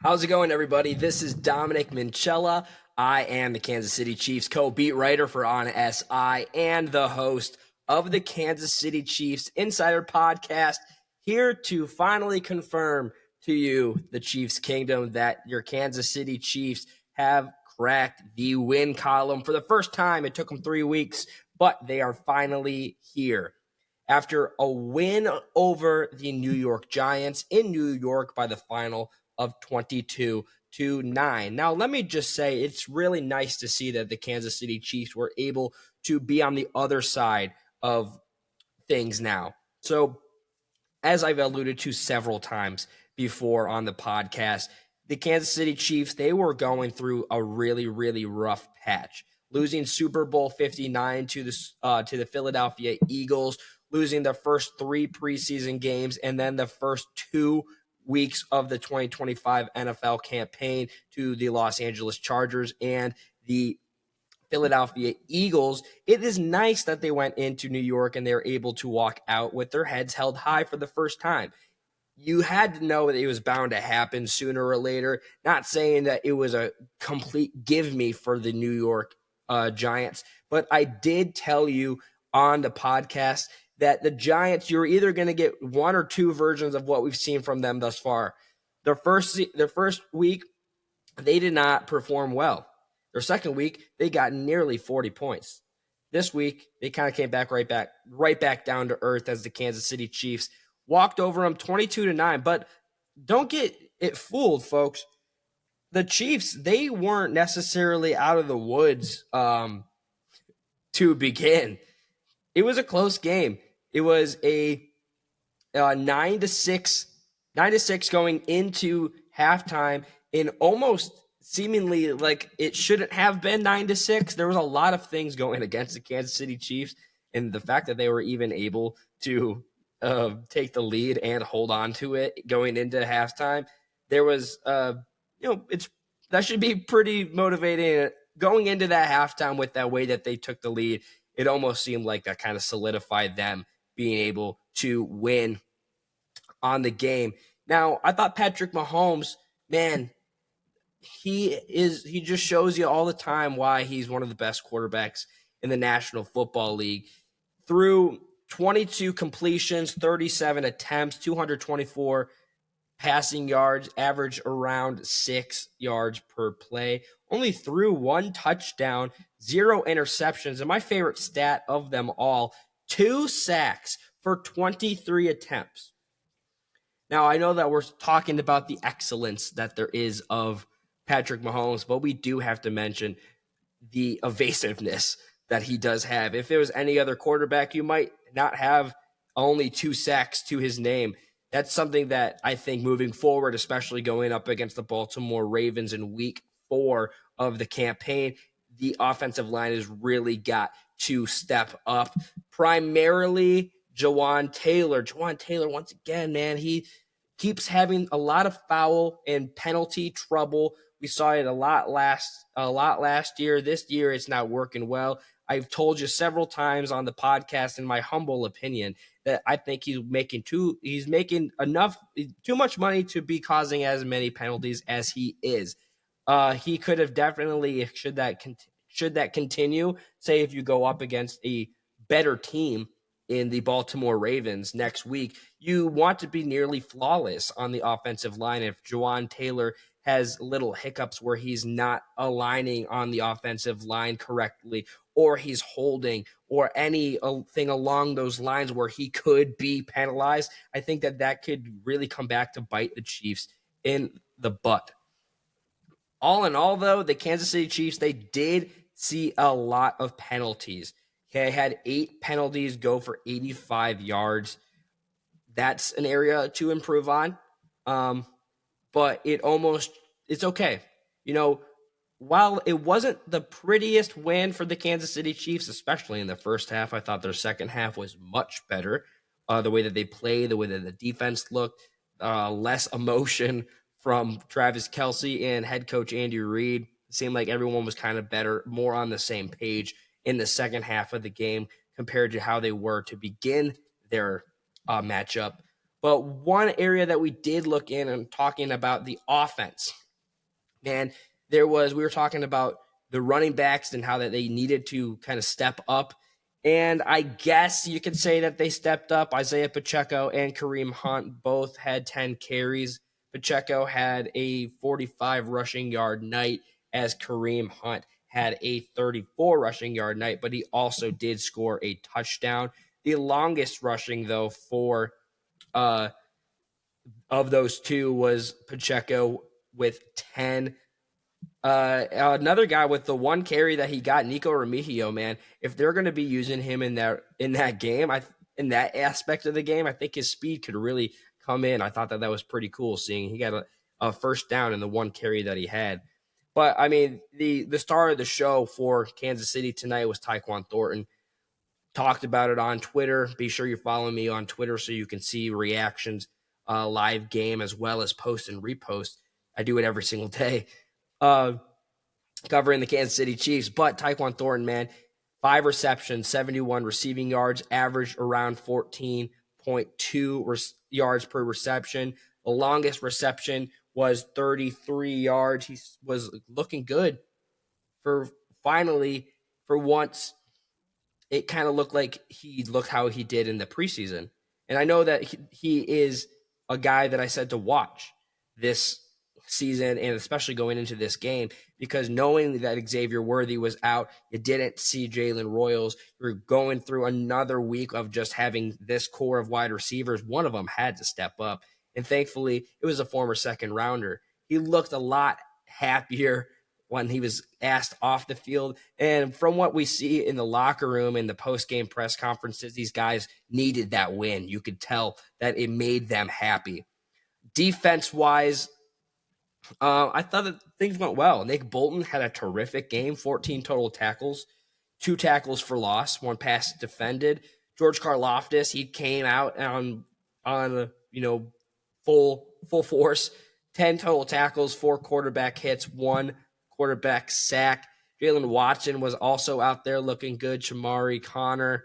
How's it going, everybody? This is Dominic Minchella. I am the Kansas City Chiefs co-beat writer for On SI and the host of the Kansas City Chiefs Insider Podcast, here to finally confirm to you, the Chiefs Kingdom, that your Kansas City Chiefs have cracked the win column for the first time. It took them 3 weeks, but they are finally here. After a win over the New York Giants in New York by the final of 22-9. Now, let me just say, it's really nice to see that the Kansas City Chiefs were able to be on the other side of things now. So, as I've alluded to several times before on the podcast, the Kansas City Chiefs, they were going through a really, really rough patch, losing Super Bowl 59 to the Philadelphia Eagles, losing the first 3 preseason games, and then the first 2 weeks of the 2025 NFL campaign to the Los Angeles Chargers and the Philadelphia Eagles. It is nice that they went into New York and they were able to walk out with their heads held high for the first time. You had to know that it was bound to happen sooner or later. Not saying that it was a complete give me for the New York Giants, but I did tell you on the podcast that the Giants, you're either going to get 1 or 2 versions of what we've seen from them thus far. Their first week, they did not perform well. Their second week, they got nearly 40 points. This week, they kind of came right back down to earth as the Kansas City Chiefs walked over them 22-9. But don't get it fooled, folks. The Chiefs, they weren't necessarily out of the woods to begin. It was a close game. It was a 9-6 going into halftime, in almost seemingly like it shouldn't have been 9-6. There was a lot of things going against the Kansas City Chiefs, and the fact that they were even able to take the lead and hold on to it going into halftime, there was that should be pretty motivating. Going into that halftime with that way that they took the lead, it almost seemed like that kind of solidified them being able to win on the game. Now, I thought Patrick Mahomes, man, he just shows you all the time why he's one of the best quarterbacks in the National Football League. Through 22 completions, 37 attempts, 224 passing yards, average around 6 yards per play. Only threw 1 touchdown, 0 interceptions, and my favorite stat of them all, 2 sacks for 23 attempts. Now, I know that we're talking about the excellence that there is of Patrick Mahomes, but we do have to mention the evasiveness that he does have. If it was any other quarterback, you might not have only 2 sacks to his name. That's something that I think moving forward, especially going up against the Baltimore Ravens in week 4 of the campaign, the offensive line has really got to step up. Primarily, Jawan Taylor. Jawan Taylor, once again, man, he keeps having a lot of foul and penalty trouble. We saw it a lot last year. This year, it's not working well. I've told you several times on the podcast, in my humble opinion, that I think he's making too much money to be causing as many penalties as he is. He could have definitely, should that continue, say if you go up against a better team in the Baltimore Ravens next week, you want to be nearly flawless on the offensive line. If Jawan Taylor has little hiccups where he's not aligning on the offensive line correctly, or he's holding, or anything along those lines where he could be penalized, I think that could really come back to bite the Chiefs in the butt. All in all, though, the Kansas City Chiefs, they did see a lot of penalties. Okay, had 8 penalties go for 85 yards. That's an area to improve on. But it's okay. While it wasn't the prettiest win for the Kansas City Chiefs, especially in the first half, I thought their second half was much better. The way that they played, the way that the defense looked, less emotion from Travis Kelce and head coach Andy Reid. It seemed like everyone was kind of better, more on the same page in the second half of the game compared to how they were to begin their matchup. But one area that we did look in and talking about the offense, man, we were talking about the running backs and how that they needed to kind of step up. And I guess you could say that they stepped up. Isaiah Pacheco and Kareem Hunt both had 10 carries. Pacheco had a 45 rushing yard night, as Kareem Hunt had a 34 rushing yard night, but he also did score a touchdown. The longest rushing, though, for of those two was Pacheco with 10. Another guy with the one carry that he got, Nico Remigio, man. If they're going to be using him in that game, in that aspect of the game, I think his speed could really come in. I thought that was pretty cool, seeing he got a first down in the one carry that he had. But I mean, the star of the show for Kansas City tonight was Tyquan Thornton. Talked about it on Twitter. Be sure you're following me on Twitter so you can see reactions, live game, as well as post and repost. I do it every single day. Covering the Kansas City Chiefs. But Tyquan Thornton, man, 5 receptions, 71 receiving yards, averaged around 14.2 yards per reception. The longest reception was 33 yards. He was looking good for once. It kind of looked like he looked how he did in the preseason. And I know that he is a guy that I said to watch this season, and especially going into this game, because knowing that Xavier Worthy was out, you didn't see Jalen Royals. You're going through another week of just having this core of wide receivers. One of them had to step up, and thankfully it was a former second rounder. He looked a lot happier when he was asked off the field, and from what we see in the locker room and the post-game press conferences, these guys needed that win. You could tell that it made them happy. Defense-wise, I thought that things went well. Nick Bolton had a terrific game, 14 total tackles, 2 tackles for loss, 1 pass defended. George Karlaftis, he came out on full force, 10 total tackles, 4 quarterback hits, 1 quarterback sack. Jalen Watson was also out there looking good. Shamari Connor,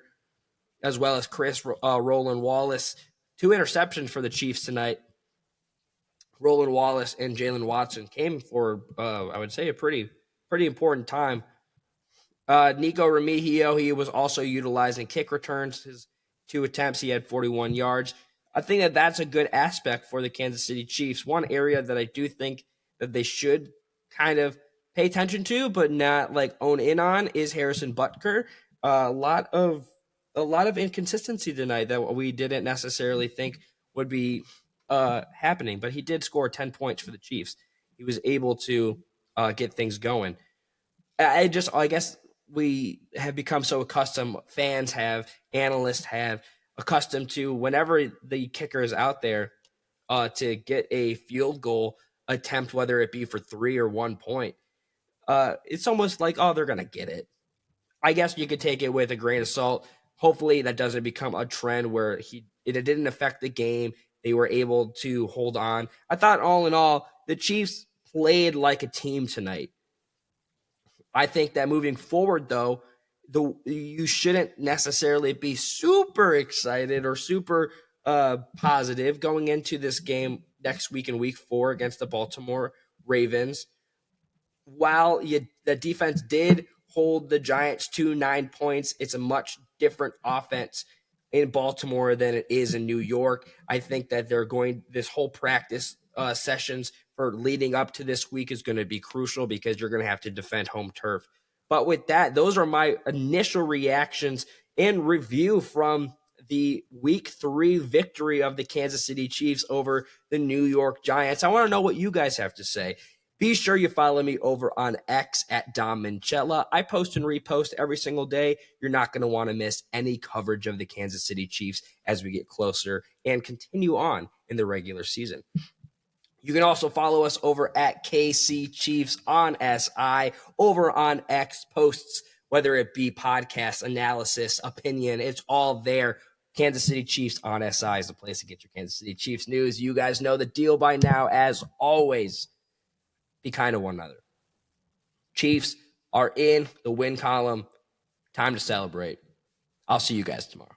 as well as Chris Roland Wallace. 2 interceptions for the Chiefs tonight. Roland Wallace and Jalen Watson came for, I would say, a pretty important time. Nico Remigio, he was also utilizing kick returns. His 2 attempts, he had 41 yards. I think that that's a good aspect for the Kansas City Chiefs. One area that I do think that they should kind of pay attention to, but not like own in on, is Harrison Butker. A lot of inconsistency tonight that we didn't necessarily think would be happening, but he did score 10 points for the Chiefs. He was able to get things going. I guess we have become so accustomed, fans have, analysts have, accustomed to whenever the kicker is out there to get a field goal attempt, whether it be for 3 or 1 point. It's almost like, oh, they're going to get it. I guess you could take it with a grain of salt. Hopefully that doesn't become a trend where it didn't affect the game. They were able to hold on. I thought all in all, the Chiefs played like a team tonight. I think that moving forward, though, you shouldn't necessarily be super excited or super positive going into this game next week in Week 4 against the Baltimore Ravens. While the defense did hold the Giants to 9 points, it's a much different offense in Baltimore than it is in New York. I think that this whole practice sessions for leading up to this week is going to be crucial, because you're going to have to defend home turf. But with that, those are my initial reactions and review from the Week 3 victory of the Kansas City Chiefs over the New York Giants. I want to know what you guys have to say. Be sure you follow me over on X at Dom Minchella. I post and repost every single day. You're not going to want to miss any coverage of the Kansas City Chiefs as we get closer and continue on in the regular season. You can also follow us over at KC Chiefs on SI, over on X, posts, whether it be podcast, analysis, opinion, it's all there. Kansas City Chiefs on SI is the place to get your Kansas City Chiefs news. You guys know the deal by now. As always, be kind to one another. Chiefs are in the win column. Time to celebrate. I'll see you guys tomorrow.